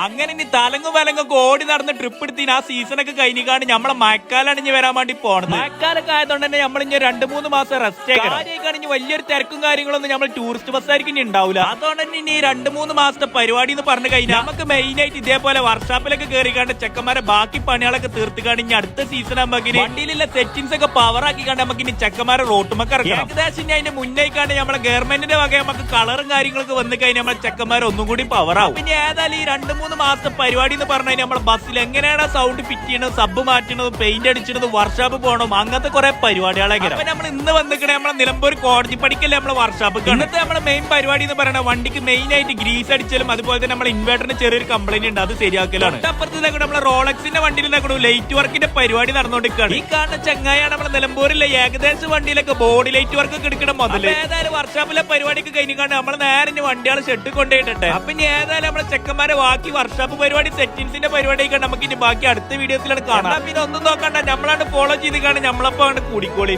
അങ്ങനെ ഇനി തലങ്ങും വലങ്ങൊക്കെ ഓടി നടന്ന് ട്രിപ്പ് എടുത്തിന് ആ സീസണൊക്കെ കഴിഞ്ഞാണ് നമ്മളെ മഴക്കാലാണ് ഇനി വരാൻ വേണ്ടി പോണത്. മഴക്കാലൊക്കെ ആയതുകൊണ്ട് തന്നെ നമ്മൾ ഇനി 2-3 മാസം റെസ്റ്റ് ആയിരിക്കും. വലിയൊരു തിരക്കും കാര്യങ്ങളൊന്നും നമ്മൾ ടൂറിസ്റ്റ് ബസ്സായിരിക്കും ഇനി ഉണ്ടാവില്ല. അതുകൊണ്ട് തന്നെ ഇനി 2-3 മാസത്തെ പരിപാടി എന്ന് പറഞ്ഞു കഴിഞ്ഞാൽ നമുക്ക് മെയിൻ ആയിട്ട് ഇതേപോലെ വർക്ക്ഷോപ്പിലൊക്കെ കയറിക്കാണ്ട് ചെക്കന്മാരെ ബാക്കി പണികളൊക്കെ തീർത്തുകാണ്ട് ഇനി അടുത്ത സീസൺ ആകുമ്പോൾ വണ്ടിയിലുള്ള സെറ്റിംഗ്സ് ഒക്കെ പവർ ആക്കിക്കാണ്ട് നമുക്ക് ഇനി ചെക്കന്മാരെ റോട്ടുമൊക്കെ ഇറക്കാം. ഏകദേശം ഇനി അതിന്റെ മുന്നേക്കാണ്ട് നമ്മളെ ഗവൺമെന്റിന്റെ വക നമുക്ക് കളറും കാര്യങ്ങളൊക്കെ വന്നു കഴിഞ്ഞാൽ നമ്മളെ ചെക്കന്മാരെ ഒന്നും കൂടി പവർ ആവും. പിന്നെ ഏതായാലും ഈ 2-3 മാസത്തെ പരിപാടി എന്ന് പറഞ്ഞു കഴിഞ്ഞാൽ നമ്മളെ ബസ്സിൽ എങ്ങനെയാണ് സൗണ്ട് ഫിറ്റ് ചെയ്യണത്, സബ് മാറ്റണത്, പെയിന്റ് അടിച്ചിടുന്നത്, വർക്ക്ഷോപ്പ് പോകണം, അങ്ങനത്തെ കുറെ പരിപാടികളൊക്കെ. അപ്പൊ നമ്മൾ ഇന്ന് വന്നിക്കണേ നമ്മളെ നിലമ്പൂർ കോടതി പടിക്കല്ലേ നമ്മളെ വർക്ക്ഷോപ്പ്. ഇന്നത്തെ നമ്മളെ മെയിൻ പരിപാടി എന്ന് പറയുന്നത് വണ്ടിക്ക് മെയിൻ ആയിട്ട് ഗ്രീസ് അടിച്ചാലും അതുപോലെ തന്നെ നമ്മളെ ഇൻവേർട്ടറിന് ചെറിയൊരു കംപ്ലൈന്റ് ഉണ്ട്, അത് ശരിയാക്കലാണ്. അപ്പുറത്ത് നമ്മളെ റോളക്സിന്റെ വണ്ടിയിൽ ലൈറ്റ് വർക്കിന്റെ പരിപാടി നടന്നുകൊണ്ടിരിക്കുകയാണ്. ഈ കാണുന്ന ചങ്ങായാണ് നമ്മളെ നിലമ്പൂരിലെ ഏകദേശം വണ്ടിയിലൊക്കെ ബോഡി ലൈറ്റ് വർക്ക് ഒക്കെ എടുക്കണം മുതൽ. ഏതായാലും വർക്ക്ഷോപ്പിലെ പരിപാടിക്ക് കഴിഞ്ഞാണ്ട് നമ്മൾ നേരെ വണ്ടികളെ ഷെഡ് കൊണ്ടുപോയിട്ടുണ്ട്. അപ്പൊ ഇനി ഏതായാലും നമ്മളെ ചെക്കന്മാരെ ബാക്കി വർക്ക്ഷോപ്പ് പരിപാടി സെറ്റിംഗ്സിന്റെ പരിപാടിയൊക്കെ നമുക്ക് ഇനി ബാക്കി അടുത്ത വീഡിയോസിലാണ് കാണാം. പിന്നെ ഒന്നും നോക്കണ്ട, നമ്മളാണ് ഫോളോ ചെയ്ത് കാണാൻ നമ്മളപ്പോ കൂടിക്കോളി.